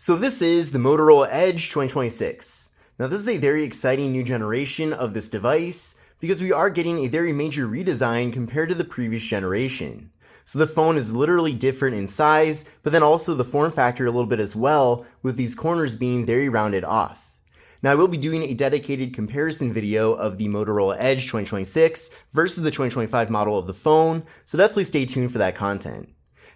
So this is the Motorola Edge 2026. Now this is a very exciting new generation of this device because we are getting a very major redesign compared to the previous generation. So the phone is literally different in size, but then also the form factor a little bit as well, with these corners being very rounded off. Now I will be doing a dedicated comparison video of the Motorola Edge 2026 versus the 2025 model of the phone, so definitely stay tuned for that content.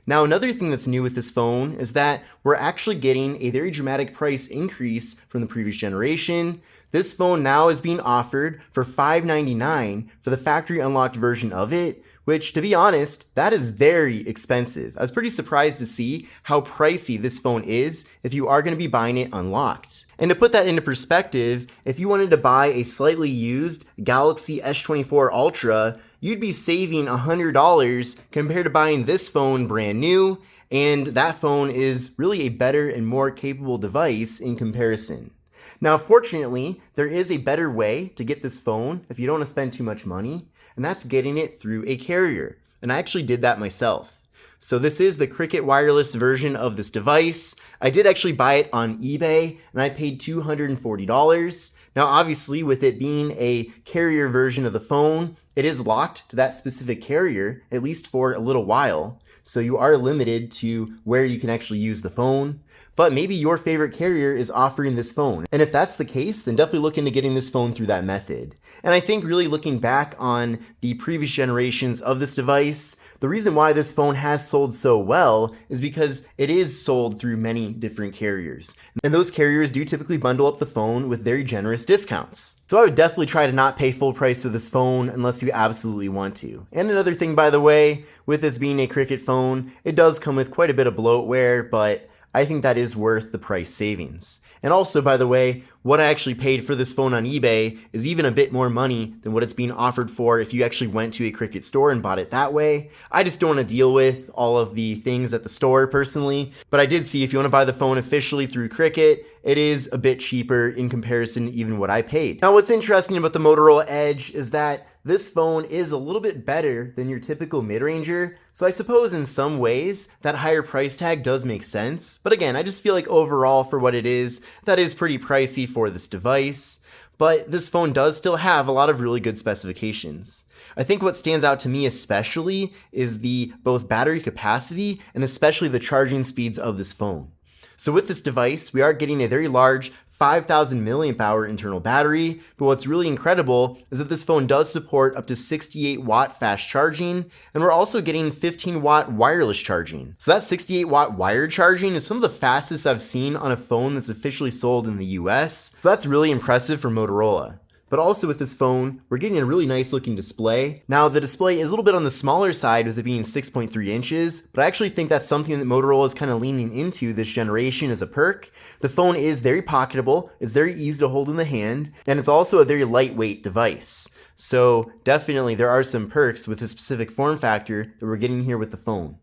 Now another thing that's new with this phone is that we're actually getting a very dramatic price increase from the previous generation. This phone now is being offered for $599 for the factory unlocked version of it, which, to be honest, that is very expensive. I was pretty surprised to see how pricey this phone is if you are going to be buying it unlocked. And to put that into perspective, if you wanted to buy a slightly used Galaxy S24 Ultra, you'd be saving $100 compared to buying this phone brand new, and that phone is really a better and more capable device in comparison. Now, fortunately, there is a better way to get this phone if you don't want to spend too much money, and that's getting it through a carrier. And I actually did that myself. So this is the Cricket wireless version of this device. I did actually buy it on eBay, and I paid $240. Now, obviously, with it being a carrier version of the phone, it is locked to that specific carrier, at least for a little while. So you are limited to where you can actually use the phone. But maybe your favorite carrier is offering this phone. And if that's the case, then definitely look into getting this phone through that method. And I think really looking back on the previous generations of this device, the reason why this phone has sold so well is because it is sold through many different carriers. And those carriers do typically bundle up the phone with very generous discounts. So I would definitely try to not pay full price for this phone unless you absolutely want to. And another thing, by the way, with this being a Cricket phone, it does come with quite a bit of bloatware, but I think that is worth the price savings. And also, by the way, what I actually paid for this phone on eBay is even a bit more money than what it's being offered for if you actually went to a Cricket store and bought it that way. I just don't want to deal with all of the things at the store personally, but I did see if you want to buy the phone officially through Cricket, it is a bit cheaper in comparison to even what I paid. Now, what's interesting about the Motorola Edge is that this phone is a little bit better than your typical mid-ranger, so I suppose in some ways that higher price tag does make sense. But again, I just feel like overall for what it is, that is pretty pricey for this device. But this phone does still have a lot of really good specifications. I think what stands out to me especially is the both battery capacity and especially the charging speeds of this phone. So with this device, we are getting a very large 5,000 milliamp hour internal battery, but what's really incredible is that this phone does support up to 68 watt fast charging, and we're also getting 15 watt wireless charging. So that 68 watt wired charging is some of the fastest I've seen on a phone that's officially sold in the US, so that's really impressive for Motorola. But also with this phone, we're getting a really nice looking display. Now the display is a little bit on the smaller side with it being 6.3 inches, but I actually think that's something that Motorola is kind of leaning into this generation as a perk. The phone is very pocketable, it's very easy to hold in the hand, and it's also a very lightweight device. So definitely there are some perks with this specific form factor that we're getting here with the phone.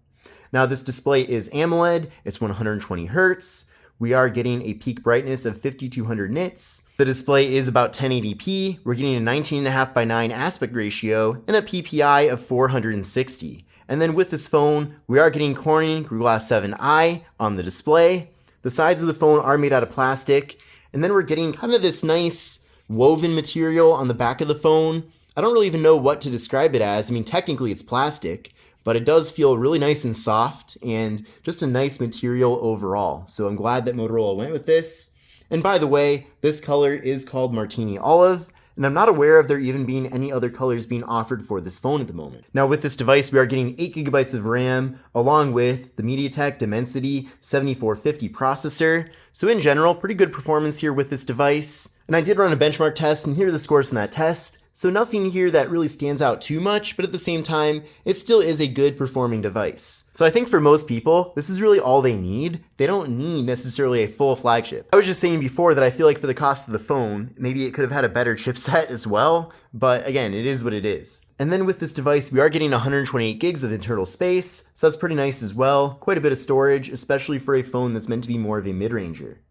Now this display is AMOLED, it's 120 Hz. We are getting a peak brightness of 5200 nits. The display is about 1080p. We're getting a 19.5 by 9 aspect ratio and a PPI of 460. And then with this phone, we are getting Corning Gorilla Glass 7i on the display. The sides of the phone are made out of plastic. And then we're getting kind of this nice woven material on the back of the phone. I don't really even know what to describe it as. I mean, technically it's plastic, but it does feel really nice and soft and just a nice material overall. So I'm glad that Motorola went with this. And by the way, this color is called Martini Olive, and I'm not aware of there even being any other colors being offered for this phone at the moment. Now with this device, we are getting 8 gigabytes of RAM along with the MediaTek Dimensity 7450 processor. So in general, pretty good performance here with this device. And I did run a benchmark test, and here are the scores from that test. So nothing here that really stands out too much, but at the same time, it still is a good performing device. So I think for most people, this is really all they need. They don't need necessarily a full flagship. I was just saying before that I feel like for the cost of the phone, maybe it could have had a better chipset as well, but again, it is what it is. And then with this device, we are getting 128 gigs of internal space, so that's pretty nice as well. Quite a bit of storage, especially for a phone that's meant to be more of a mid-ranger.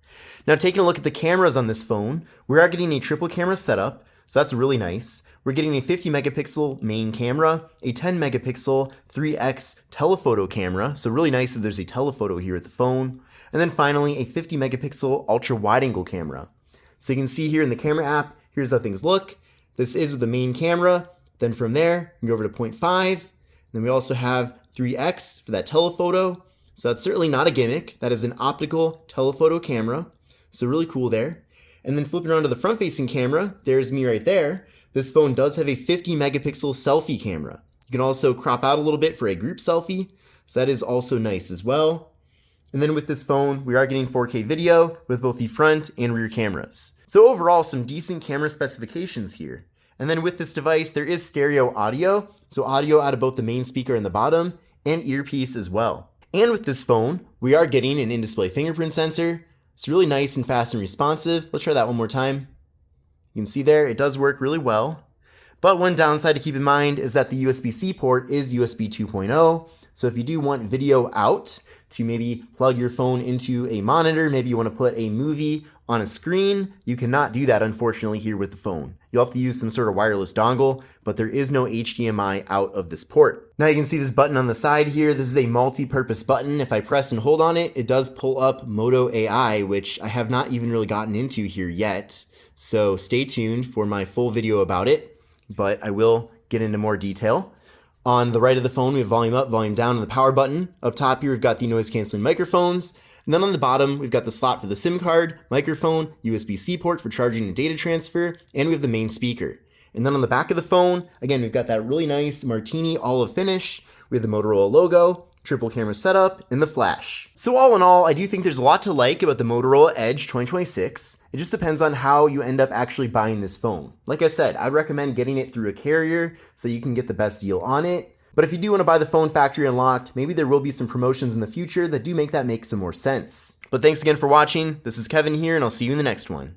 Now taking a look at the cameras on this phone, we are getting a triple camera setup, so that's really nice. We're getting a 50 megapixel main camera, a 10 megapixel 3x telephoto camera, so really nice that there's a telephoto here at the phone. And then finally, a 50 megapixel ultra wide angle camera. So you can see here in the camera app, here's how things look. This is with the main camera. Then from there, we go over to 0.5. Then we also have 3x for that telephoto. So that's certainly not a gimmick. That is an optical telephoto camera. So really cool there. And then flipping around to the front-facing camera, there's me right there. This phone does have a 50 megapixel selfie camera. You can also crop out a little bit for a group selfie. So that is also nice as well. And then with this phone, we are getting 4K video with both the front and rear cameras. So overall, some decent camera specifications here. And then with this device, there is stereo audio. So audio out of both the main speaker and the bottom, and earpiece as well. And with this phone, we are getting an in-display fingerprint sensor. It's really nice and fast and responsive. Let's try that one more time. You can see there, it does work really well. But one downside to keep in mind is that the USB-C port is USB 2.0. So if you do want video out to maybe plug your phone into a monitor, maybe you want to put a movie on a screen, you cannot do that unfortunately here with the phone. You'll have to use some sort of wireless dongle, but there is no HDMI out of this port. Now you can see this button on the side here. This is a multi-purpose button. If I press and hold on it, it does pull up Moto AI, which I have not even really gotten into here yet. So stay tuned for my full video about it, but I will get into more detail. On the right of the phone, we have volume up, volume down, and the power button. Up top here, we've got the noise canceling microphones. And then on the bottom, we've got the slot for the SIM card, microphone, USB-C port for charging and data transfer, and we have the main speaker. And then on the back of the phone, again, we've got that really nice martini olive finish. We have the Motorola logo, triple camera setup, and the flash. So all in all, I do think there's a lot to like about the Motorola Edge 2026. It just depends on how you end up actually buying this phone. Like I said, I'd recommend getting it through a carrier so you can get the best deal on it. But if you do want to buy the phone factory unlocked, maybe there will be some promotions in the future that do make that make some more sense. But thanks again for watching. This is Kevin here, and I'll see you in the next one.